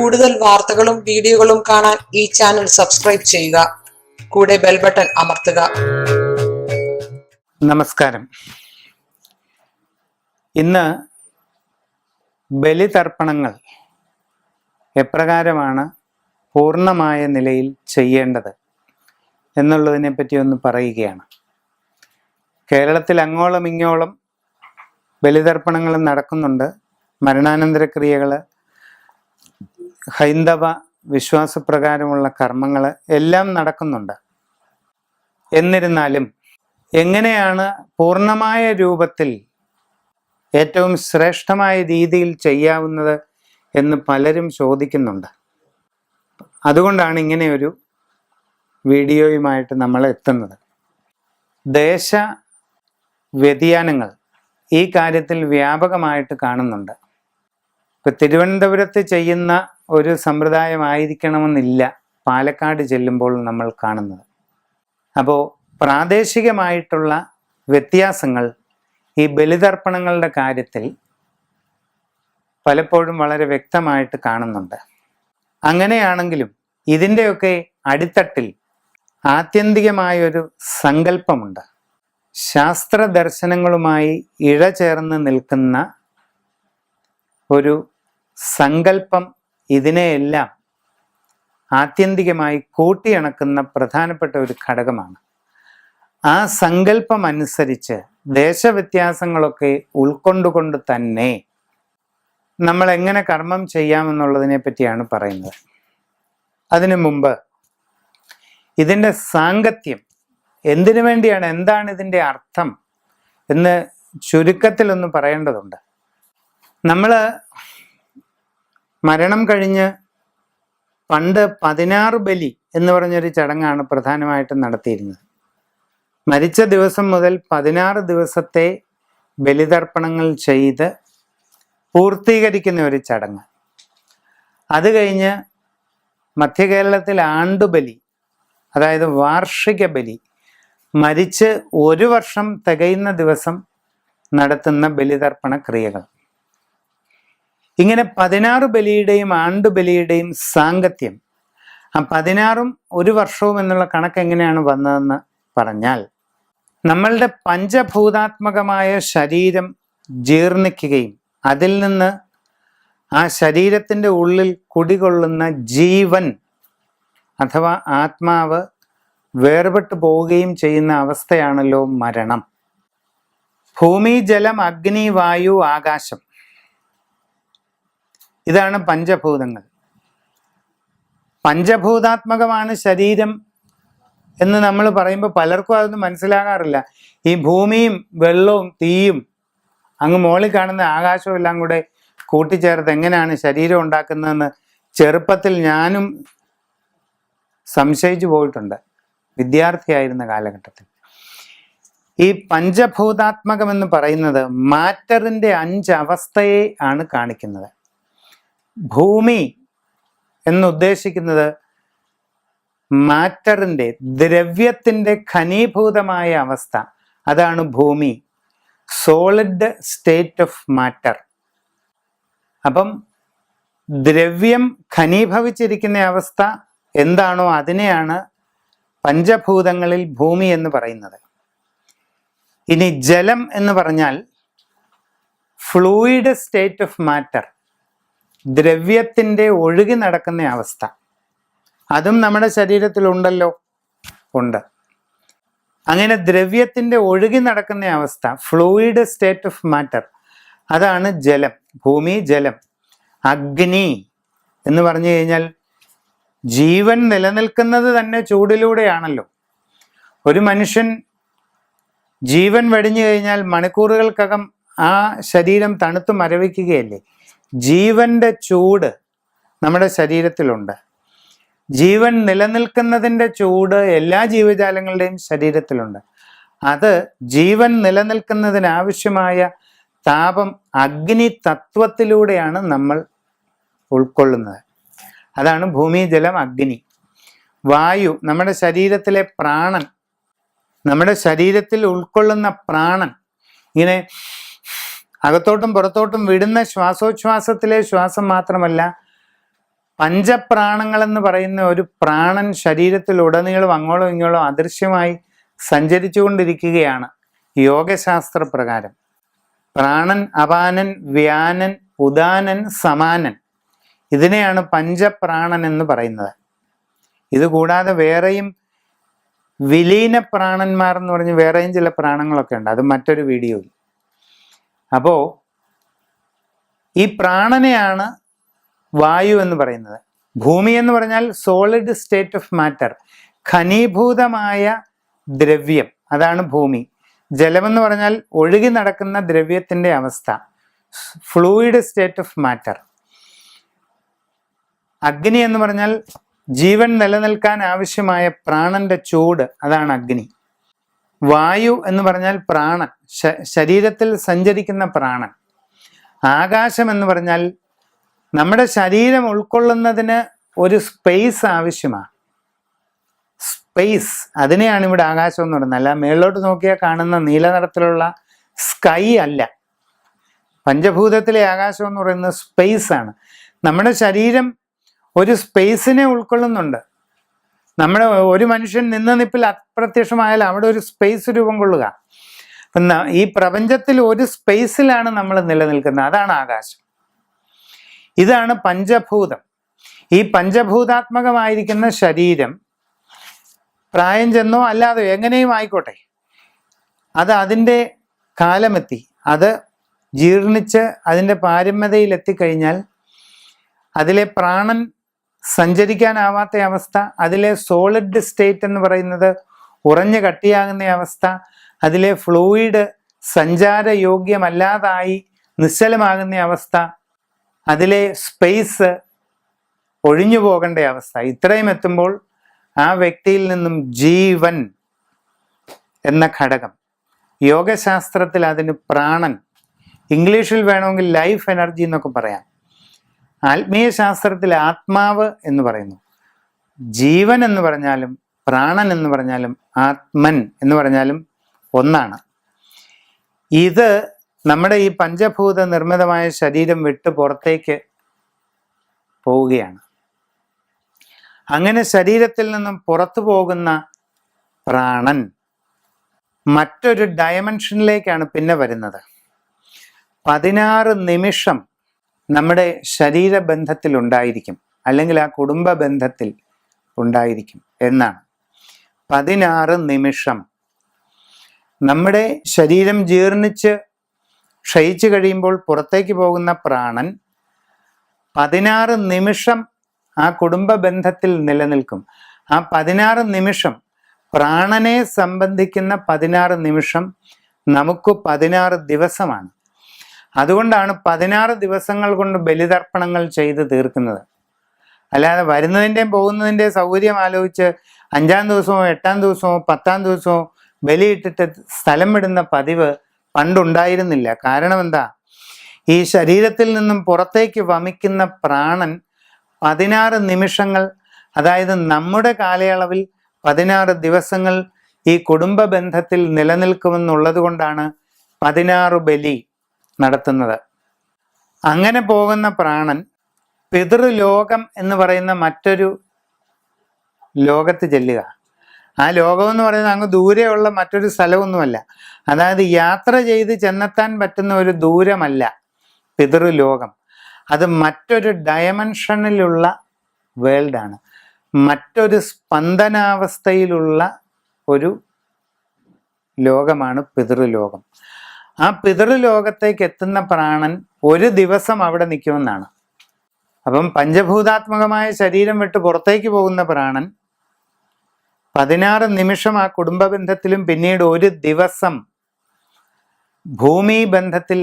കൂടുതൽ വാർത്തകളും വീഡിയോകളും കാണാൻ ഈ ചാനൽ സബ്സ്ക്രൈബ് ചെയ്യുക. കൂടെ ബെൽ ബട്ടൺ അമർത്തുക. നമസ്കാരം. ഇന്ന് ബലിതർപ്പണങ്ങൾ എപ്രകാരമാണ് പൂർണ്ണമായ നിലയിൽ ചെയ്യേണ്ടത് എന്നുള്ളതിനെ പറ്റി ഒന്ന് പറയുകയാണ്. കേരളത്തിൽ അങ്ങോളം ഇങ്ങോളം ബലിതർപ്പണങ്ങൾ നടക്കുന്നുണ്ട്. മരണാനന്തര ക്രിയകൾ, ഹൈന്ദവ വിശ്വാസപ്രകാരമുള്ള കർമ്മങ്ങൾ എല്ലാം നടക്കുന്നുണ്ട്. എന്നിരുന്നാലും എങ്ങനെയാണ് പൂർണ്ണമായ രൂപത്തിൽ ഏറ്റവും ശ്രേഷ്ഠമായ രീതിയിൽ ചെയ്യാവുന്നത് എന്ന് പലരും ചോദിക്കുന്നുണ്ട്. അതുകൊണ്ടാണ് ഇങ്ങനെ ഒരു വീഡിയോയുമായിട്ട് നമ്മൾ എത്തുന്നത്. ദേശ വ്യതിയാനങ്ങൾ ഈ കാര്യത്തിൽ വ്യാപകമായിട്ട് കാണുന്നുണ്ട്. ഇപ്പം തിരുവനന്തപുരത്ത് ചെയ്യുന്ന ഒരു സമ്പ്രദായമായിരിക്കണമെന്നില്ല പാലക്കാട് ചെല്ലുമ്പോൾ നമ്മൾ കാണുന്നത്. അപ്പോൾ പ്രാദേശികമായിട്ടുള്ള വ്യത്യാസങ്ങൾ ഈ ബലിതർപ്പണങ്ങളുടെ കാര്യത്തിൽ പലപ്പോഴും വളരെ വ്യക്തമായിട്ട് കാണുന്നുണ്ട്. അങ്ങനെയാണെങ്കിലും ഇതിൻ്റെയൊക്കെ അടിത്തട്ടിൽ ആത്യന്തികമായൊരു സങ്കല്പമുണ്ട്. ശാസ്ത്ര ദർശനങ്ങളുമായി ഇഴചേർന്ന് നിൽക്കുന്ന ഒരു സങ്കല്പം ഇതിനെയെല്ലാം ആത്യന്തികമായി കൂട്ടിയിണക്കുന്ന പ്രധാനപ്പെട്ട ഒരു ഘടകമാണ്. ആ സങ്കല്പം അനുസരിച്ച് ദേശവ്യത്യാസങ്ങളൊക്കെ ഉൾക്കൊണ്ടുകൊണ്ട് തന്നെ നമ്മൾ എങ്ങനെ കർമ്മം ചെയ്യാമെന്നുള്ളതിനെ പറ്റിയാണ് പറയുന്നത്. അതിനു മുമ്പ് ഇതിൻ്റെ സാങ്കത്യം എന്തിനു വേണ്ടിയാണ്, എന്താണ് ഇതിൻ്റെ അർത്ഥം എന്ന് ചുരുക്കത്തിലൊന്ന് പറയേണ്ടതുണ്ട്. നമ്മൾ മരണം കഴിഞ്ഞ് പണ്ട് 16 ബലി എന്ന് പറഞ്ഞൊരു ചടങ്ങാണ് പ്രധാനമായിട്ടും നടത്തിയിരുന്നത്. മരിച്ച ദിവസം മുതൽ 16 ദിവസത്തെ ബലിതർപ്പണങ്ങൾ ചെയ്ത് പൂർത്തീകരിക്കുന്ന ഒരു ചടങ്ങ്. അത് കഴിഞ്ഞ് മധ്യകേരളത്തിൽ ആണ്ടുബലി, അതായത് വാർഷിക ബലി, മരിച്ച് 1 വർഷം തികയുന്ന ദിവസം നടത്തുന്ന ബലിതർപ്പണ ക്രിയകൾ. ഇങ്ങനെ 16 ബലിയുടെയും ആണ്ടുബലിയുടെയും സാങ്കത്യം, ആ 16ഉം 1 വർഷവും എന്നുള്ള കണക്ക് എങ്ങനെയാണ് വന്നതെന്ന് പറഞ്ഞാൽ, നമ്മളുടെ പഞ്ചഭൂതാത്മകമായ ശരീരം ജീർണിക്കുകയും അതിൽ നിന്ന് ആ ശരീരത്തിൻ്റെ ഉള്ളിൽ കുടികൊള്ളുന്ന ജീവൻ അഥവാ ആത്മാവ് വേർപെട്ടു പോവുകയും ചെയ്യുന്ന അവസ്ഥയാണല്ലോ മരണം. ഭൂമി, ജലം, അഗ്നി, വായു, ആകാശം, ഇതാണ് പഞ്ചഭൂതങ്ങൾ. പഞ്ചഭൂതാത്മകമാണ് ശരീരം എന്ന് നമ്മൾ പറയുമ്പോൾ പലർക്കും അതൊന്നും മനസ്സിലാകാറില്ല. ഈ ഭൂമിയും വെള്ളവും തീയും അങ്ങ് മുകളിൽ കാണുന്ന ആകാശവും എല്ലാം കൂടെ കൂട്ടിച്ചേർത്ത് എങ്ങനെയാണ് ശരീരം ഉണ്ടാക്കുന്നതെന്ന് ചെറുപ്പത്തിൽ ഞാനും സംശയിച്ചു പോയിട്ടുണ്ട്, വിദ്യാർത്ഥിയായിരുന്ന കാലഘട്ടത്തിൽ. ഈ പഞ്ചഭൂതാത്മകം എന്ന് പറയുന്നത് മാറ്ററിൻ്റെ 5 അവസ്ഥയെ ആണ് കാണിക്കുന്നത്. ഭൂമി എന്നുദ്ദേശിക്കുന്നത് മാറ്ററിൻ്റെ, ദ്രവ്യത്തിൻ്റെ ഘനീഭൂതമായ അവസ്ഥ, അതാണ് ഭൂമി, സോളിഡ് സ്റ്റേറ്റ് ഓഫ് മാറ്റർ. അപ്പം ദ്രവ്യം ഘനീഭവിച്ചിരിക്കുന്ന അവസ്ഥ എന്താണോ അതിനെയാണ് പഞ്ചഭൂതങ്ങളിൽ ഭൂമി എന്ന് പറയുന്നത്. ഇനി ജലം എന്ന് പറഞ്ഞാൽ ഫ്ലൂയിഡ് സ്റ്റേറ്റ് ഓഫ് മാറ്റർ, ദ്രവ്യത്തിൻ്റെ ഒഴുകി നടക്കുന്ന അവസ്ഥ. അതും നമ്മുടെ ശരീരത്തിലുണ്ടല്ലോ, ഉണ്ട്. അങ്ങനെ ദ്രവ്യത്തിൻ്റെ ഒഴുകി നടക്കുന്ന അവസ്ഥ, ഫ്ലൂയിഡ് സ്റ്റേറ്റ് ഓഫ് മാറ്റർ, അതാണ് ജലം, ഭൂമി, ജലം. അഗ്നി എന്ന് പറഞ്ഞു കഴിഞ്ഞാൽ ജീവൻ നിലനിൽക്കുന്നത് തന്നെ ചൂടിലൂടെയാണല്ലോ. ഒരു മനുഷ്യൻ ജീവൻ വെടിഞ്ഞു കഴിഞ്ഞാൽ മണിക്കൂറുകൾക്കകം ആ ശരീരം തണുത്തു മരവിക്കുകയല്ലേ. ജീവന്റെ ചൂട് നമ്മുടെ ശരീരത്തിലുണ്ട്. ജീവൻ നിലനിൽക്കുന്നതിൻ്റെ ചൂട് എല്ലാ ജീവജാലങ്ങളുടെയും ശരീരത്തിലുണ്ട്. അത് ജീവൻ നിലനിൽക്കുന്നതിനാവശ്യമായ താപം അഗ്നി തത്വത്തിലൂടെയാണ് നമ്മൾ ഉൾക്കൊള്ളുന്നത്. അതാണ് ഭൂമി, ജലം, അഗ്നി. വായു നമ്മുടെ ശരീരത്തിലെ പ്രാണൻ, നമ്മുടെ ശരീരത്തിൽ ഉൾക്കൊള്ളുന്ന പ്രാണൻ. ഇങ്ങനെ അകത്തോട്ടും പുറത്തോട്ടും വിടുന്ന ശ്വാസോച്ഛ്വാസത്തിലെ ശ്വാസം മാത്രമല്ല, പഞ്ചപ്രാണങ്ങൾ എന്ന് പറയുന്ന ഒരു പ്രാണൻ ശരീരത്തിൽ ഉടനീളം അങ്ങോളം ഇങ്ങോളം അദൃശ്യമായി സഞ്ചരിച്ചുകൊണ്ടിരിക്കുകയാണ് യോഗശാസ്ത്ര പ്രകാരം. പ്രാണൻ, അപാനൻ, വ്യാനൻ, ഉദാനൻ, സമാനൻ, ഇതിനെയാണ് പഞ്ചപ്രാണൻ എന്ന് പറയുന്നത്. ഇത് കൂടാതെ വേറെയും വിലീന പ്രാണന്മാർ എന്ന് പറഞ്ഞ് വേറെയും ചില പ്രാണങ്ങളൊക്കെ ഉണ്ട്, അത് മറ്റൊരു വീഡിയോയിൽ. അപ്പോൾ ഈ പ്രാണനെയാണ് വായു എന്ന് പറയുന്നത്. ഭൂമി എന്ന് പറഞ്ഞാൽ സോളിഡ് സ്റ്റേറ്റ് ഓഫ് മാറ്റർ, ഘനീഭൂതമായ ദ്രവ്യം, അതാണ് ഭൂമി. ജലമെന്ന് പറഞ്ഞാൽ ഒഴുകി നടക്കുന്ന ദ്രവ്യത്തിന്റെ അവസ്ഥ, ഫ്ലൂയിഡ് സ്റ്റേറ്റ് ഓഫ് മാറ്റർ. അഗ്നി എന്ന് പറഞ്ഞാൽ ജീവൻ നിലനിൽക്കാൻ ആവശ്യമായ പ്രാണന്റെ ചൂട്, അതാണ് അഗ്നി. വായു എന്ന് പറഞ്ഞാൽ പ്രാണൻ, ശരീരത്തിൽ സഞ്ചരിക്കുന്ന പ്രാണൻ. ആകാശം എന്ന് പറഞ്ഞാൽ നമ്മുടെ ശരീരം ഉൾക്കൊള്ളുന്നതിന് ഒരു സ്പേസ് ആവശ്യമാണ്. സ്പേസ്, അതിനെയാണ് ഇവിടെ ആകാശം എന്ന് പറയുന്നത്. അല്ല മേളിലോട്ട് നോക്കിയാൽ കാണുന്ന നീല നിറത്തിലുള്ള സ്കൈ അല്ല. പഞ്ചഭൂതത്തിലെ ആകാശം എന്ന് പറയുന്നത് സ്പേസ് ആണ്. നമ്മുടെ ശരീരം ഒരു സ്പേസിനെ ഉൾക്കൊള്ളുന്നുണ്ട്. നമ്മുടെ ഒരു മനുഷ്യൻ നിന്ന നിപ്പിൽ അപ്രത്യക്ഷമായാൽ അവിടെ ഒരു സ്പേസ് രൂപം കൊള്ളുക. അപ്പം ഈ പ്രപഞ്ചത്തിൽ ഒരു സ്പേസിലാണ് നമ്മൾ നിലനിൽക്കുന്നത്, അതാണ് ആകാശം. ഇതാണ് പഞ്ചഭൂതം. ഈ പഞ്ചഭൂതാത്മകമായിരിക്കുന്ന ശരീരം പ്രായം ചെന്നോ അല്ലാതെ എങ്ങനെയും ആയിക്കോട്ടെ, അത് അതിൻ്റെ കാലമെത്തി, അത് ജീർണിച്ച് അതിൻ്റെ പാരമ്യതയിൽ എത്തിക്കഴിഞ്ഞാൽ അതിലെ പ്രാണൻ സഞ്ചരിക്കാനാവാത്ത അവസ്ഥ, അതിലെ സോളിഡ് സ്റ്റേറ്റ് എന്ന് പറയുന്നത് ഉറഞ്ഞു കട്ടിയാകുന്ന അവസ്ഥ, അതിലെ ഫ്ലൂയിഡ് സഞ്ചാരയോഗ്യമല്ലാതായി നിശ്ചലമാകുന്ന അവസ്ഥ, അതിലെ സ്പേസ് ഒഴിഞ്ഞു പോകേണ്ട അവസ്ഥ, ഇത്രയും എത്തുമ്പോൾ ആ വ്യക്തിയിൽ നിന്നും ജീവൻ എന്ന ഘടകം, യോഗശാസ്ത്രത്തിൽ അതിന് പ്രാണൻ, ഇംഗ്ലീഷിൽ വേണമെങ്കിൽ ലൈഫ് എനർജി എന്നൊക്കെ പറയാം, ആത്മീയ ശാസ്ത്രത്തിൽ ആത്മാവ് എന്ന് പറയുന്നു. ജീവൻ എന്ന് പറഞ്ഞാലും പ്രാണൻ എന്ന് പറഞ്ഞാലും ആത്മൻ എന്ന് പറഞ്ഞാലും ഒന്നാണ്. ഇത് നമ്മുടെ ഈ പഞ്ചഭൂത നിർമ്മിതമായ ശരീരം വിട്ട് പുറത്തേക്ക് പോവുകയാണ്. അങ്ങനെ ശരീരത്തിൽ നിന്നും പുറത്തു പോകുന്ന പ്രാണൻ മറ്റൊരു ഡയമെൻഷനിലേക്കാണ് പിന്നെ വരുന്നത്. 16 നിമിഷം നമ്മുടെ ശരീരബന്ധത്തിൽ ഉണ്ടായിരിക്കും, അല്ലെങ്കിൽ ആ കുടുംബ ബന്ധത്തിൽ ഉണ്ടായിരിക്കും എന്നാണ്. 16 നിമിഷം നമ്മുടെ ശരീരം ജീർണിച്ച് ക്ഷയിച്ചു കഴിയുമ്പോൾ പുറത്തേക്ക് പോകുന്ന പ്രാണൻ 16 നിമിഷം ആ കുടുംബ ബന്ധത്തിൽ നിലനിൽക്കും. ആ 16 നിമിഷം, പ്രാണനെ സംബന്ധിക്കുന്ന 16 നിമിഷം നമുക്ക് 16 ദിവസമാണ്. അതുകൊണ്ടാണ് 16 ദിവസങ്ങൾ കൊണ്ട് ബലിതർപ്പണങ്ങൾ ചെയ്ത് തീർക്കുന്നത്. അല്ലാതെ വരുന്നതിൻ്റെയും പോകുന്നതിൻ്റെയും സൗകര്യം ആലോചിച്ച് 5-ാം ദിവസമോ 8-ാം ദിവസമോ 10-ാം ദിവസമോ ബലിയിട്ടിട്ട് സ്ഥലം വിടുന്ന പതിവ് പണ്ടുണ്ടായിരുന്നില്ല. കാരണം എന്താ? ഈ ശരീരത്തിൽ നിന്നും പുറത്തേക്ക് വമിക്കുന്ന പ്രാണൻ 16 നിമിഷങ്ങൾ, അതായത് നമ്മുടെ കാലയളവിൽ 16 ദിവസങ്ങൾ ഈ കുടുംബ ബന്ധത്തിൽ നിലനിൽക്കുമെന്നുള്ളത് കൊണ്ടാണ് 16 ബലി നടത്തുന്നത്. അങ്ങനെ പോകുന്ന പ്രാണൻ പിതൃലോകം എന്ന് പറയുന്ന മറ്റൊരു ലോകത്ത് ചെല്ലുക. ആ ലോകം എന്ന് പറയുന്നത് അങ്ങ് ദൂരെയുള്ള മറ്റൊരു സ്ഥലമൊന്നുമല്ല, അതായത് യാത്ര ചെയ്ത് ചെന്നെത്താൻ പറ്റുന്ന ഒരു ദൂരമല്ല പിതൃലോകം. അത് മറ്റൊരു ഡയമെൻഷനിലുള്ള വേൾഡാണ്, മറ്റൊരു സ്പന്ദനാവസ്ഥയിലുള്ള ഒരു ലോകമാണ് പിതൃലോകം. ആ പിതൃലോകത്തേക്ക് എത്തുന്ന പ്രാണൻ ഒരു ദിവസം അവിടെ നിൽക്കുമെന്നാണ്. അപ്പം പഞ്ചഭൂതാത്മകമായ ശരീരം വിട്ട് പുറത്തേക്ക് പോകുന്ന പ്രാണൻ 16 നിമിഷം ആ കുടുംബ ബന്ധത്തിലും പിന്നീട് ഒരു ദിവസം ഭൂമി ബന്ധത്തിൽ,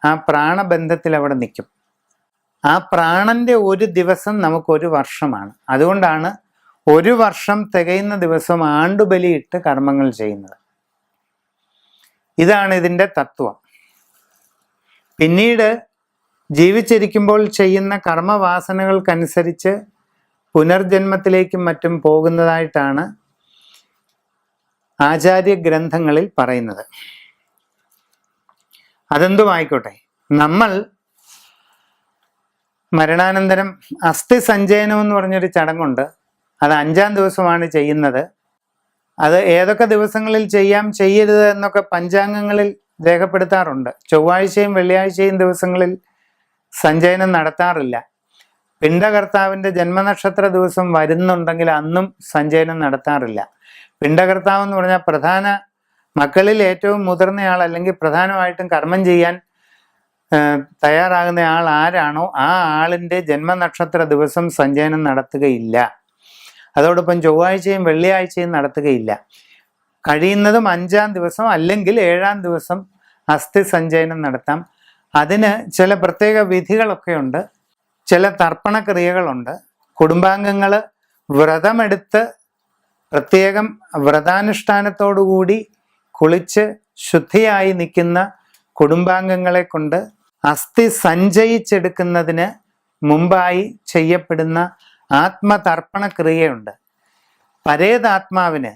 ആ പ്രാണബന്ധത്തിൽ അവിടെ നിൽക്കും. ആ പ്രാണന്റെ ഒരു ദിവസം നമുക്കൊരു വർഷമാണ്. അതുകൊണ്ടാണ് ഒരു വർഷം തികയുന്ന ദിവസം ആണ്ടുബലിയിട്ട് കർമ്മങ്ങൾ ചെയ്യുന്നത്. ഇതാണ് ഇതിൻ്റെ തത്വം. പിന്നീട് ജീവിച്ചിരിക്കുമ്പോൾ ചെയ്യുന്ന കർമ്മവാസനകൾക്കനുസരിച്ച് പുനർജന്മത്തിലേക്കും മറ്റും പോകുന്നതായിട്ടാണ് ആചാര്യ ഗ്രന്ഥങ്ങളിൽ പറയുന്നത്. അതെന്തുമായിക്കോട്ടെ, നമ്മൾ മരണാനന്തരം അസ്ഥി സഞ്ചയനം എന്ന് പറഞ്ഞൊരു ചടങ്ങുണ്ട്. അത് 5-ാം ദിവസമാണ് ചെയ്യുന്നത്. അത് ഏതൊക്കെ ദിവസങ്ങളിൽ ചെയ്യാം ചെയ്യരുത് എന്നൊക്കെ പഞ്ചാംഗങ്ങളിൽ രേഖപ്പെടുത്താറുണ്ട്. ചൊവ്വാഴ്ചയും വെള്ളിയാഴ്ചയും ദിവസങ്ങളിൽ സഞ്ചയനം നടത്താറില്ല. പിണ്ടകർത്താവിൻ്റെ ജന്മനക്ഷത്ര ദിവസം വരുന്നുണ്ടെങ്കിൽ അന്നും സഞ്ചയനം നടത്താറില്ല. പിണ്ടകർത്താവ് എന്ന് പറഞ്ഞാൽ പ്രധാന മക്കളിൽ ഏറ്റവും മുതിർന്നയാൾ അല്ലെങ്കിൽ പ്രധാനമായിട്ടും കർമ്മം ചെയ്യാൻ തയ്യാറാകുന്ന ആൾ ആരാണോ ആ ആളിൻ്റെ ജന്മനക്ഷത്ര ദിവസം സഞ്ചയനം നടത്തുകയില്ല. അതോടൊപ്പം ചൊവ്വാഴ്ചയും വെള്ളിയാഴ്ചയും നടത്തുകയില്ല. കഴിയുന്നതും 5-ാം ദിവസം അല്ലെങ്കിൽ 7-ാം ദിവസം അസ്ഥി സഞ്ചയനം നടത്താം. അതിന് ചില പ്രത്യേക വിധികളൊക്കെ ഉണ്ട്, ചില തർപ്പണക്രിയകളുണ്ട്. കുടുംബാംഗങ്ങൾ വ്രതമെടുത്ത് പ്രത്യേകം വ്രതാനുഷ്ഠാനത്തോടുകൂടി കുളിച്ച് ശുദ്ധിയായി നിൽക്കുന്ന കുടുംബാംഗങ്ങളെ കൊണ്ട് അസ്ഥി സഞ്ചയിച്ചെടുക്കുന്നതിന് മുമ്പായി ചെയ്യപ്പെടുന്ന ആത്മതർപ്പണക്രിയയുണ്ട്. പരേതാത്മാവിന്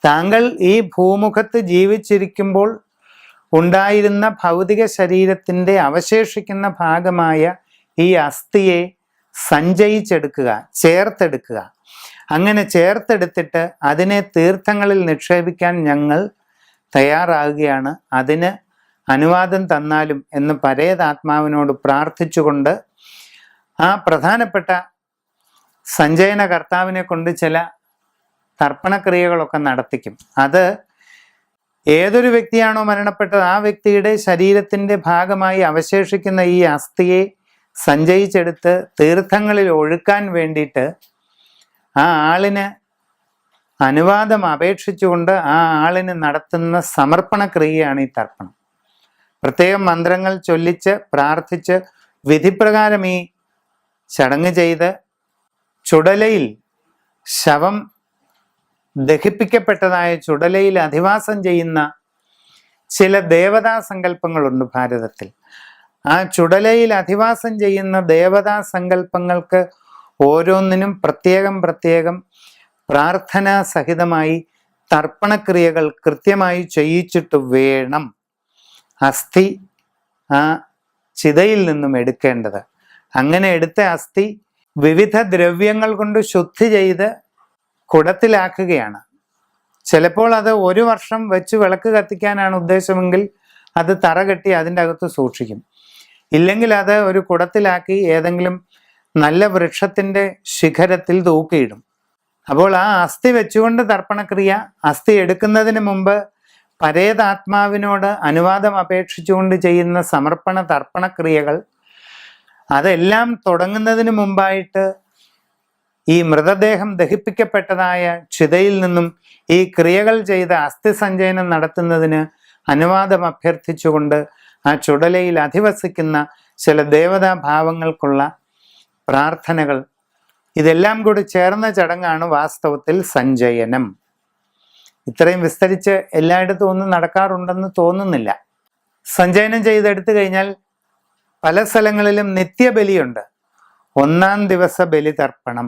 താങ്കൾ ഈ ഭൂമുഖത്ത് ജീവിച്ചിരിക്കുമ്പോൾ ഉണ്ടായിരുന്ന ഭൗതിക ശരീരത്തിൻ്റെ അവശേഷിക്കുന്ന ഭാഗമായ ഈ അസ്ഥിയെ സഞ്ചയിച്ചെടുക്കുക, ചേർത്തെടുക്കുക. അങ്ങനെ ചേർത്തെടുത്തിട്ട് അതിനെ തീർത്ഥങ്ങളിൽ നിക്ഷേപിക്കാൻ ഞങ്ങൾ തയ്യാറാകുകയാണ്, അതിന് അനുവാദം തന്നാലും എന്ന് പരേതാത്മാവിനോട് പ്രാർത്ഥിച്ചുകൊണ്ട് ആ പ്രധാനപ്പെട്ട സഞ്ചയന കർത്താവിനെ കൊണ്ട് ചില തർപ്പണക്രിയകളൊക്കെ നടത്തിക്കും. അത് ഏതൊരു വ്യക്തിയാണോ മരണപ്പെട്ടത് ആ വ്യക്തിയുടെ ശരീരത്തിൻ്റെ ഭാഗമായി അവശേഷിക്കുന്ന ഈ അസ്ഥിയെ സഞ്ചയിച്ചെടുത്ത് തീർത്ഥങ്ങളിൽ ഒഴുക്കാൻ വേണ്ടിയിട്ട് ആ ആളിന് അനുവാദം അപേക്ഷിച്ചുകൊണ്ട് ആ ആളിന് നടത്തുന്ന സമർപ്പണ ക്രിയയാണ് ഈ തർപ്പണം. പ്രത്യേകം മന്ത്രങ്ങൾ ചൊല്ലിച്ച് പ്രാർത്ഥിച്ച് വിധിപ്രകാരം ഈ ചടങ്ങ് ചെയ്ത് ചുടലയിൽ ശവം ദഹിപ്പിക്കപ്പെട്ടതായ ചുടലയിൽ അധിവാസം ചെയ്യുന്ന ചില ദേവതാ സങ്കല്പങ്ങളുണ്ട് ഭാരതത്തിൽ. ആ ചുടലയിൽ അധിവാസം ചെയ്യുന്ന ദേവതാ സങ്കല്പങ്ങൾക്ക് ഓരോന്നിനും പ്രത്യേകം പ്രാർത്ഥനാ സഹിതമായി തർപ്പണക്രിയകൾ കൃത്യമായി ചെയ്യിച്ചിട്ട് വേണം അസ്ഥി ആ ചിതയിൽ നിന്നും എടുക്കേണ്ടത്. അങ്ങനെ എടുത്ത അസ്ഥി വിവിധ ദ്രവ്യങ്ങൾ കൊണ്ട് ശുദ്ധി ചെയ്ത് കുടത്തിലാക്കുകയാണ്. ചിലപ്പോൾ അത് 1 വർഷം വെച്ച് വിളക്ക് കത്തിക്കാനാണ് ഉദ്ദേശമെങ്കിൽ അത് തറ കെട്ടി അതിൻ്റെ അകത്ത് സൂക്ഷിക്കും. ഇല്ലെങ്കിൽ അത് ഒരു കുടത്തിലാക്കി ഏതെങ്കിലും നല്ല വൃക്ഷത്തിൻ്റെ ശിഖരത്തിൽ തൂക്കിയിടും. അപ്പോൾ ആ അസ്ഥി വെച്ചുകൊണ്ട് തർപ്പണക്രിയ, അസ്ഥി എടുക്കുന്നതിന് മുമ്പ് പരേതാത്മാവിനോട് അനുവാദം അപേക്ഷിച്ചുകൊണ്ട് ചെയ്യുന്ന സമർപ്പണ തർപ്പണക്രിയകൾ, അതെല്ലാം തുടങ്ങുന്നതിന് മുമ്പായിട്ട് ഈ മൃതദേഹം ദഹിപ്പിക്കപ്പെട്ടതായ ചിതയിൽ നിന്നും ഈ ക്രിയകൾ ചെയ്ത് അസ്ഥി സഞ്ചയനം നടത്തുന്നതിന് അനുവാദം അഭ്യർത്ഥിച്ചുകൊണ്ട് ആ ചുടലയിൽ അധിവസിക്കുന്ന ചില ദേവതാഭാവങ്ങൾക്കുള്ള പ്രാർത്ഥനകൾ, ഇതെല്ലാം കൂടി ചേർന്ന ചടങ്ങാണ് വാസ്തവത്തിൽ സഞ്ചയനം. ഇത്രയും വിസ്തരിച്ച് എല്ലായിടത്തും ഒന്നും നടക്കാറുണ്ടെന്ന് തോന്നുന്നില്ല. സഞ്ചയനം ചെയ്തെടുത്തു കഴിഞ്ഞാൽ പല സ്ഥലങ്ങളിലും നിത്യബലിയുണ്ട്. 1-ാം ദിവസ ബലിതർപ്പണം,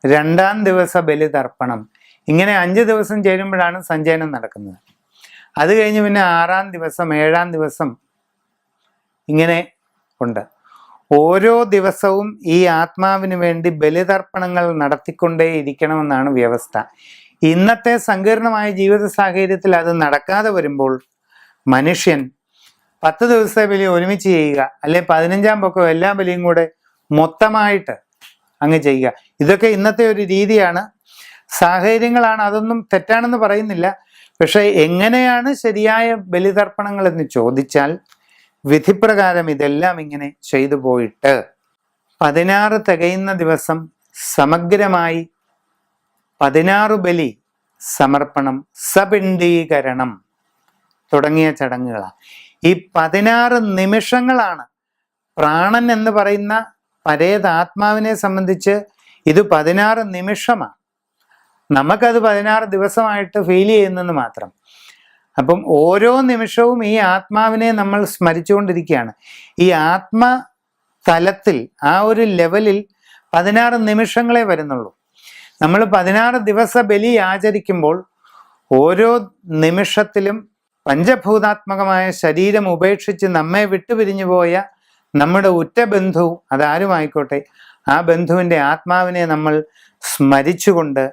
2-ാം ദിവസ ബലിതർപ്പണം, ഇങ്ങനെ 5 ദിവസം ചേരുമ്പോഴാണ് സഞ്ചയനം നടക്കുന്നത്. അത് കഴിഞ്ഞ് പിന്നെ 6-ാം ദിവസം, 7-ാം ദിവസം ഇങ്ങനെ ഉണ്ട്. ഓരോ ദിവസവും ഈ ആത്മാവിന് വേണ്ടി ബലിതർപ്പണങ്ങൾ നടത്തിക്കൊണ്ടേയിരിക്കണമെന്നാണ് വ്യവസ്ഥ. ഇന്നത്തെ സങ്കീർണമായ ജീവിത സാഹചര്യത്തിൽ അത് നടക്കാതെ വരുമ്പോൾ മനുഷ്യൻ 10 ദിവസത്തെ ബലി ഒരുമിച്ച് ചെയ്യുക, അല്ലെ 15-ാം പൊക്കം എല്ലാ ബലിയും കൂടെ മൊത്തമായിട്ട് അങ്ങ് ചെയ്യുക. ഇതൊക്കെ ഇന്നത്തെ ഒരു രീതിയാണ്, സാഹചര്യങ്ങളാണ്. അതൊന്നും തെറ്റാണെന്ന് പറയുന്നില്ല. പക്ഷെ എങ്ങനെയാണ് ശരിയായ ബലിതർപ്പണങ്ങൾ എന്ന് ചോദിച്ചാൽ വിധിപ്രകാരം ഇതെല്ലാം ഇങ്ങനെ ചെയ്തു പോയിട്ട് 16 തികയുന്ന ദിവസം സമഗ്രമായി 16 ബലി സമർപ്പണം, സപിണ്ഡീകരണം തുടങ്ങിയ ചടങ്ങുകളാണ്. ഈ 16 നിമിഷങ്ങളാണ് പ്രാണൻ എന്ന് പറയുന്ന പരേതാത്മാവിനെ സംബന്ധിച്ച് ഇത് 16 നിമിഷമാണ്. നമുക്കത് 16 ദിവസമായിട്ട് ഫീൽ ചെയ്യുന്നെന്ന് മാത്രം. അപ്പം ഓരോ നിമിഷവും ഈ ആത്മാവിനെ നമ്മൾ സ്മരിച്ചുകൊണ്ടിരിക്കുകയാണ്. ഈ ആത്മതലത്തിൽ ആ ഒരു ലെവലിൽ 16 നിമിഷങ്ങളെ വരുന്നുള്ളൂ. നമ്മൾ 16 ദിവസ ബലി ആചരിക്കുമ്പോൾ ഓരോ നിമിഷത്തിലും പഞ്ചഭൂതാത്മകമായ ശരീരം ഉപേക്ഷിച്ച് നമ്മെ വിട്ടുപിരിഞ്ഞു പോയ നമ്മുടെ ഉറ്റ ബന്ധു അതാരുമായിക്കോട്ടെ, ആ ബന്ധുവിൻ്റെ ആത്മാവിനെ നമ്മൾ സ്മരിച്ചുകൊണ്ട്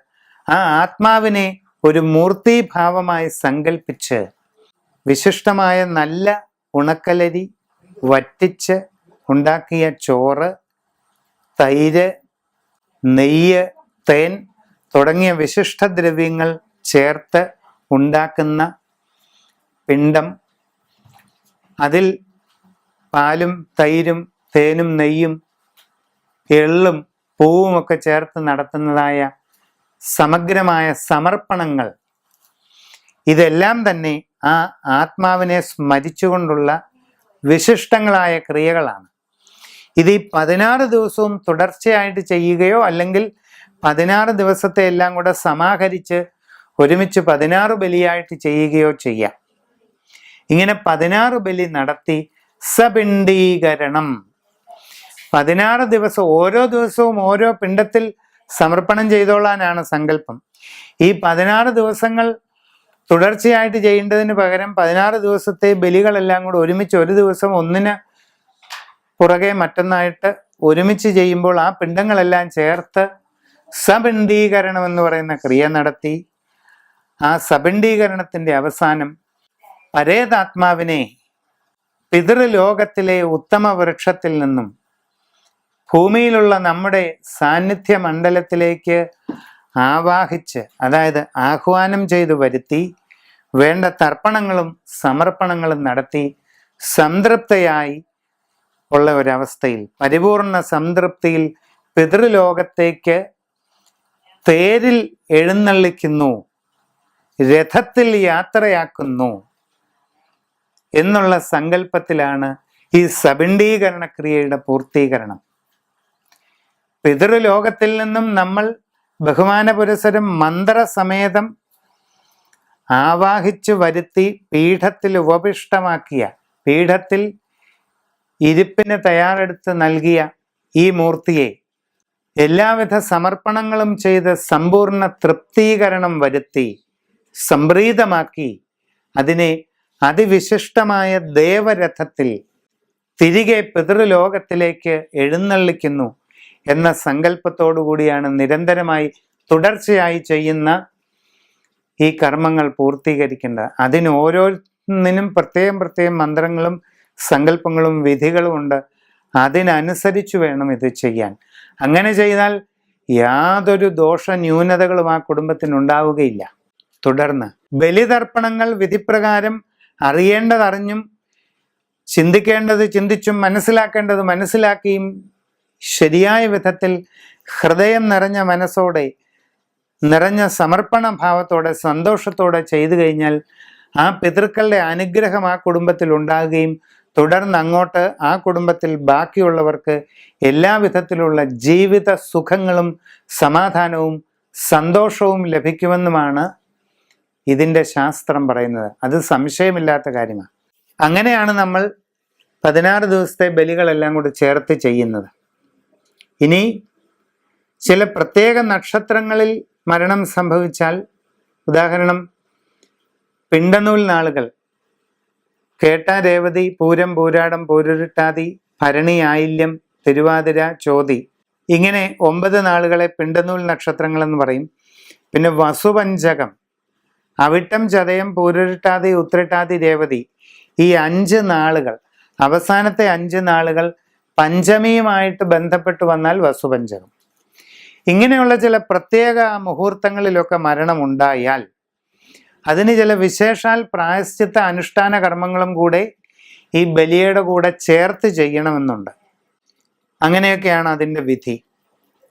ആ ആത്മാവിനെ ഒരു മൂർത്തീഭാവമായി സങ്കല്പിച്ച് വിശിഷ്ടമായ നല്ല ഉണക്കലരി വറ്റിച്ച് ഉണ്ടാക്കിയ ചോറ്, തൈര്, നെയ്യ്, തേൻ തുടങ്ങിയ വിശിഷ്ടദ്രവ്യങ്ങൾ ചേർത്ത് ഉണ്ടാക്കുന്ന പിണ്ടം, അതിൽ പാലും തൈരും തേനും നെയ്യും എള്ളും പൂവുമൊക്കെ ചേർത്ത് നടത്തുന്നതായ സമഗ്രമായ സമർപ്പണങ്ങൾ, ഇതെല്ലാം തന്നെ ആ ആത്മാവിനെ സ്മരിച്ചുകൊണ്ടുള്ള വിശിഷ്ടങ്ങളായ ക്രിയകളാണ്. ഇത് ഈ 16 ദിവസവും തുടർച്ചയായിട്ട് ചെയ്യുകയോ അല്ലെങ്കിൽ 16 ദിവസത്തെ എല്ലാം കൂടെ സമാഹരിച്ച് ഒരുമിച്ച് 16 ബലിയായിട്ട് ചെയ്യുകയോ ചെയ്യാം. ഇങ്ങനെ 16 ബലി നടത്തി സപിണ്ഡീകരണം, 16 ദിവസം ഓരോ ദിവസവും ഓരോ പിണ്ടത്തിൽ സമർപ്പണം ചെയ്തോളാനാണ് സങ്കല്പം. ഈ 16 ദിവസങ്ങൾ തുടർച്ചയായിട്ട് ചെയ്യേണ്ടതിന് പകരം 16 ദിവസത്തെ ബലികളെല്ലാം കൂടെ ഒരുമിച്ച് ഒരു ദിവസം ഒന്നിന് പുറകെ മറ്റൊന്നായിട്ട് ഒരുമിച്ച് ചെയ്യുമ്പോൾ ആ പിണ്ടങ്ങളെല്ലാം ചേർത്ത് സപിണ്ഡീകരണം എന്ന് പറയുന്ന ക്രിയ നടത്തി ആ സപിണ്ഡീകരണത്തിൻ്റെ അവസാനം പരേതാത്മാവിനെ പിതൃലോകത്തിലെ ഉത്തമ വൃക്ഷത്തിൽ നിന്നും ഭൂമിയിലുള്ള നമ്മുടെ സാന്നിധ്യ മണ്ഡലത്തിലേക്ക് ആവാഹിച്ച്, അതായത് ആഹ്വാനം ചെയ്തു വരുത്തി വേണ്ട തർപ്പണങ്ങളും സമർപ്പണങ്ങളും നടത്തി സംതൃപ്തയായി ഉള്ള ഒരവസ്ഥയിൽ, പരിപൂർണ സംതൃപ്തിയിൽ പിതൃലോകത്തേക്ക് തേരിൽ എഴുന്നള്ളിക്കുന്നു, രഥത്തിൽ യാത്രയാക്കുന്നു എന്നുള്ള സങ്കല്പത്തിലാണ് ഈ സപിണ്ഡീകരണ ക്രിയയുടെ പൂർത്തീകരണം. പിതൃലോകത്തിൽ നിന്നും നമ്മൾ ബഹുമാനപുരസരം മന്ത്രസമേതം ആവാഹിച്ചു വരുത്തി പീഠത്തിൽ ഉപവിഷ്ടമാക്കിയ, പീഠത്തിൽ ഇരിപ്പിന് തയ്യാറെടുത്ത് നൽകിയ ഈ മൂർത്തിയെ എല്ലാവിധ സമർപ്പണങ്ങളും ചെയ്ത് സമ്പൂർണ്ണ തൃപ്തീകരണം വരുത്തി സംപ്രീതമാക്കി അതിനെ അതിവിശിഷ്ടമായ ദേവരഥത്തിൽ തിരികെ പിതൃലോകത്തിലേക്ക് എഴുന്നള്ളിക്കുന്നു എന്ന സങ്കല്പത്തോടു കൂടിയാണ് നിരന്തരമായി തുടർച്ചയായി ചെയ്യുന്ന ഈ കർമ്മങ്ങൾ പൂർത്തീകരിക്കേണ്ടത്. അതിന് ഓരോന്നിനും പ്രത്യേകം മന്ത്രങ്ങളും സങ്കല്പങ്ങളും വിധികളും ഉണ്ട്. അതിനനുസരിച്ച് വേണം ഇത് ചെയ്യാൻ. അങ്ങനെ ചെയ്താൽ യാതൊരു ദോഷ ന്യൂനതകളും ആ കുടുംബത്തിനുണ്ടാവുകയില്ല. തുടർന്ന് ബലിതർപ്പണങ്ങൾ വിധിപ്രകാരം അറിയേണ്ടതറിഞ്ഞും ചിന്തിക്കേണ്ടത് ചിന്തിച്ചും മനസ്സിലാക്കേണ്ടത് മനസ്സിലാക്കിയും ശരിയായ വിധത്തിൽ ഹൃദയം നിറഞ്ഞ മനസ്സോടെ, നിറഞ്ഞ സമർപ്പണ ഭാവത്തോടെ, സന്തോഷത്തോടെ ചെയ്തു കഴിഞ്ഞാൽ ആ പിതൃക്കളുടെ അനുഗ്രഹം ആ കുടുംബത്തിൽ ഉണ്ടാകുകയും തുടർന്ന് അങ്ങോട്ട് ആ കുടുംബത്തിൽ ബാക്കിയുള്ളവർക്ക് എല്ലാ വിധത്തിലുള്ള ജീവിത സുഖങ്ങളും സമാധാനവും സന്തോഷവും ലഭിക്കുമെന്നുമാണ് ഇതിൻ്റെ ശാസ്ത്രം പറയുന്നത്. അത് സംശയമില്ലാത്ത കാര്യമാണ്. അങ്ങനെയാണ് നമ്മൾ 16 ദിവസത്തെ ബലികളെല്ലാം കൂടി ചേർത്ത് ചെയ്യുന്നത്. ഇനി ചില പ്രത്യേക നക്ഷത്രങ്ങളിൽ മരണം സംഭവിച്ചാൽ, ഉദാഹരണം പിണ്ടനൂൽ നാളുകൾ, കേട്ട, രേവതി, പൂരം, പൂരാടം, പൂരുരുട്ടാതി, ഭരണി, ആയില്യം, തിരുവാതിര, ചോതി, ഇങ്ങനെ 9 നാളുകളെ പിണ്ടനൂൽ നക്ഷത്രങ്ങൾ എന്ന് പറയും. പിന്നെ വസുപഞ്ചകം, അവിട്ടം, ചതയം, പൂരുരുട്ടാതി, ഉത്രട്ടാതി, രേവതി, ഈ 5 നാളുകൾ, അവസാനത്തെ 5 നാളുകൾ പഞ്ചമിയുമായിട്ട് ബന്ധപ്പെട്ട് വന്നാൽ വസുപഞ്ചകം. ഇങ്ങനെയുള്ള ചില പ്രത്യേക മുഹൂർത്തങ്ങളിലൊക്കെ മരണമുണ്ടായാൽ അതിന് ചില വിശേഷാൽ പ്രായശ്ചിത്ത അനുഷ്ഠാന കർമ്മങ്ങളും കൂടെ ഈ ബലിയുടെ കൂടെ ചേർത്ത് ചെയ്യണമെന്നുണ്ട്. അങ്ങനെയൊക്കെയാണ് അതിൻ്റെ വിധി.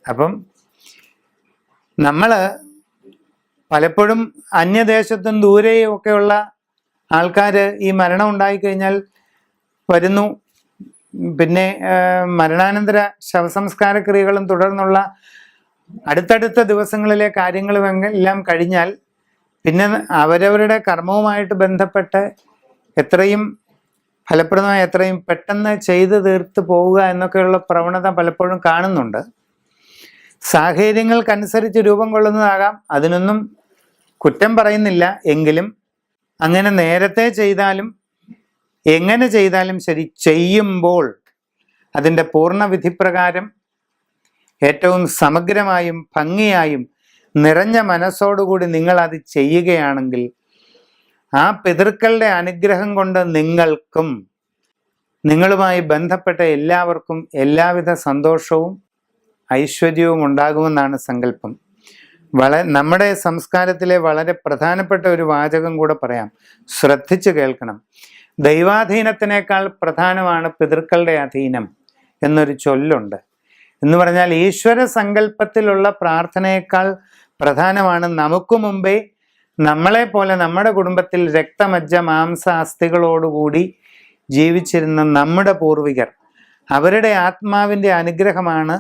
അപ്പം നമ്മൾ പലപ്പോഴും അന്യദേശത്തും ദൂരെയും ഒക്കെയുള്ള ആൾക്കാർ ഈ മരണം ഉണ്ടായിക്കഴിഞ്ഞാൽ വരുന്നു, പിന്നെ മരണാനന്തര ശവസംസ്കാര ക്രിയകളും തുടർന്നുള്ള അടുത്തടുത്ത ദിവസങ്ങളിലെ കാര്യങ്ങളും എല്ലാം കഴിഞ്ഞാൽ പിന്നെ അവരവരുടെ കർമ്മവുമായിട്ട് ബന്ധപ്പെട്ട് എത്രയും ഫലപ്രദമായി എത്രയും പെട്ടെന്ന് ചെയ്തു തീർത്ത് പോവുക എന്നൊക്കെയുള്ള പ്രവണത പലപ്പോഴും കാണുന്നുണ്ട്. സാഹചര്യങ്ങൾക്കനുസരിച്ച് രൂപം കൊള്ളുന്നതാകാം, അതിനൊന്നും കുറ്റം പറയുന്നില്ല. എങ്കിലും അങ്ങനെ നേരത്തെ ചെയ്താലും എങ്ങനെ ചെയ്താലും ശരി, ചെയ്യുമ്പോൾ അതിൻ്റെ പൂർണ്ണ വിധിപ്രകാരം ഏറ്റവും സമഗ്രമായും ഭംഗിയായും നിറഞ്ഞ മനസ്സോടുകൂടി നിങ്ങൾ അത് ചെയ്യുകയാണെങ്കിൽ ആ പിതൃക്കളുടെ അനുഗ്രഹം കൊണ്ട് നിങ്ങൾക്കും നിങ്ങളുമായി ബന്ധപ്പെട്ട എല്ലാവർക്കും എല്ലാവിധ സന്തോഷവും ഐശ്വര്യവും ഉണ്ടാകുമെന്നാണ് സങ്കല്പം. നമ്മുടെ സംസ്കാരത്തിലെ വളരെ പ്രധാനപ്പെട്ട ഒരു വാചകം കൂടെ പറയാം, ശ്രദ്ധിച്ചു കേൾക്കണം. ദൈവാധീനത്തിനേക്കാൾ പ്രധാനമാണ് പിതൃക്കളുടെ അധീനം എന്നൊരു ചൊല്ലുണ്ട്. എന്ന് പറഞ്ഞാൽ ഈശ്വര സങ്കല്പത്തിലുള്ള പ്രാർത്ഥനയേക്കാൾ പ്രധാനമാണ് നമുക്ക് മുമ്പേ നമ്മളെ പോലെ നമ്മുടെ കുടുംബത്തിൽ രക്തമജ്ജ മാംസ അസ്ഥികളോടുകൂടി ജീവിച്ചിരുന്ന നമ്മുടെ പൂർവികർ, അവരുടെ ആത്മാവിൻ്റെ അനുഗ്രഹമാണ്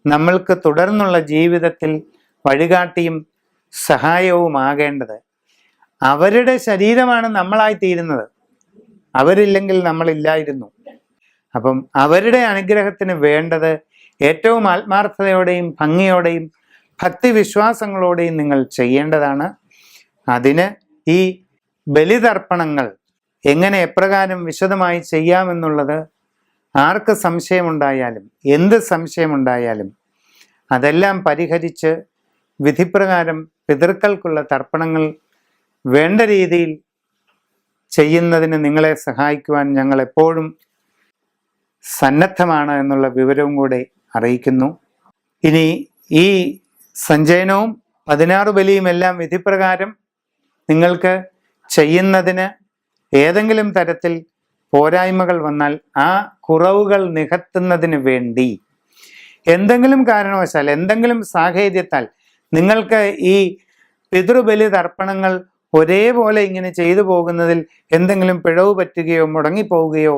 നമ്മൾക്ക് തുടർന്നുള്ള ജീവിതത്തിൽ വഴികാട്ടിയും സഹായവുമാകേണ്ടത്. അവരുടെ ശരീരമാണ് നമ്മളായി തീരുന്നത്, അവരില്ലെങ്കിൽ നമ്മളില്ലായിരുന്നു. അപ്പം അവരുടെ അനുഗ്രഹത്തിന് വേണ്ടത് ഏറ്റവും ആത്മാർത്ഥതയോടെയും ഭംഗിയോടെയും ഭക്തിവിശ്വാസങ്ങളോടെയും നിങ്ങൾ ചെയ്യേണ്ടതാണ്. അതിന് ഈ ബലിതർപ്പണങ്ങൾ എങ്ങനെ എപ്രകാരം വിശദമായി ചെയ്യാമെന്നുള്ളത് ആർക്ക് സംശയമുണ്ടായാലും എന്ത് സംശയമുണ്ടായാലും അതെല്ലാം പരിഹരിച്ച് വിധിപ്രകാരം പിതൃക്കൾക്കുള്ള തർപ്പണങ്ങൾ വേണ്ട രീതിയിൽ ചെയ്യുന്നതിന് നിങ്ങളെ സഹായിക്കുവാൻ ഞങ്ങൾ എപ്പോഴും സന്നദ്ധമാണ് എന്നുള്ള വിവരവും കൂടെ അറിയിക്കുന്നു. ഇനി ഈ സഞ്ചയനവും 16 ബലിയും എല്ലാം വിധിപ്രകാരം നിങ്ങൾക്ക് ചെയ്യുന്നതിന് ഏതെങ്കിലും തരത്തിൽ പോരായ്മകൾ വന്നാൽ ആ കുറവുകൾ നികത്തുന്നതിന് വേണ്ടി എന്തെങ്കിലും കാരണവശാൽ എന്തെങ്കിലും സാഹചര്യത്താൽ നിങ്ങൾക്ക് ഈ പിതൃബലി തർപ്പണങ്ങൾ ഒരേപോലെ ഇങ്ങനെ ചെയ്തു പോകുന്നതിൽ എന്തെങ്കിലും പിഴവ് പറ്റുകയോ മുടങ്ങിപ്പോവുകയോ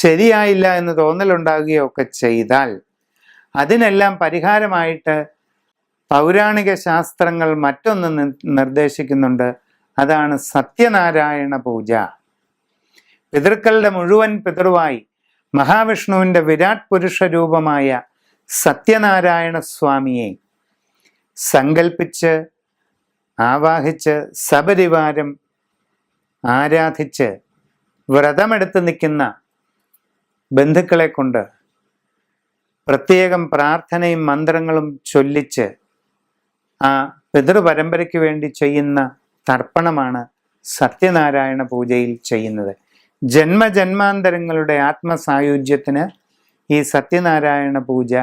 ശരിയായില്ല എന്ന് തോന്നലുണ്ടാകുകയോ ഒക്കെ ചെയ്താൽ അതിനെല്ലാം പരിഹാരമായിട്ട് പൗരാണിക ശാസ്ത്രങ്ങൾ മറ്റൊന്ന് നിർദ്ദേശിക്കുന്നുണ്ട്. അതാണ് സത്യനാരായണ പൂജ. പിതൃക്കളുടെ മുഴുവൻ പിതൃവായി മഹാവിഷ്ണുവിൻ്റെ വിരാട് പുരുഷ രൂപമായ സത്യനാരായണ സ്വാമിയെ സങ്കൽപ്പിച്ച് ആവാഹിച്ച് സപരിവാരം ആരാധിച്ച് വ്രതമെടുത്ത് നിൽക്കുന്ന ബന്ധുക്കളെ കൊണ്ട് പ്രത്യേകം പ്രാർത്ഥനയും മന്ത്രങ്ങളും ചൊല്ലിച്ച് ആ പിതൃപരമ്പരയ്ക്ക് വേണ്ടി ചെയ്യുന്ന തർപ്പണമാണ് സത്യനാരായണ പൂജയിൽ ചെയ്യുന്നത്. ജന്മജന്മാന്തരങ്ങളുടെ ആത്മസായുജ്യത്തിന് ഈ സത്യനാരായണ പൂജ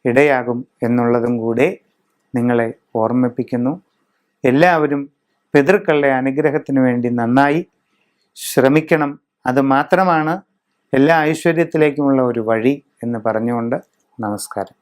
ഇടയാകും എന്നുള്ളതും കൂടെ നിങ്ങളെ ഓർമ്മിപ്പിക്കുന്നു. എല്ലാവരും പിതൃക്കളുടെ അനുഗ്രഹത്തിന് വേണ്ടി നന്നായി ശ്രമിക്കണം. അത് മാത്രമാണ് എല്ലാ ഐശ്വര്യത്തിലേക്കുമുള്ള ഒരു വഴി എന്ന് പറഞ്ഞുകൊണ്ട് നമസ്കാരം.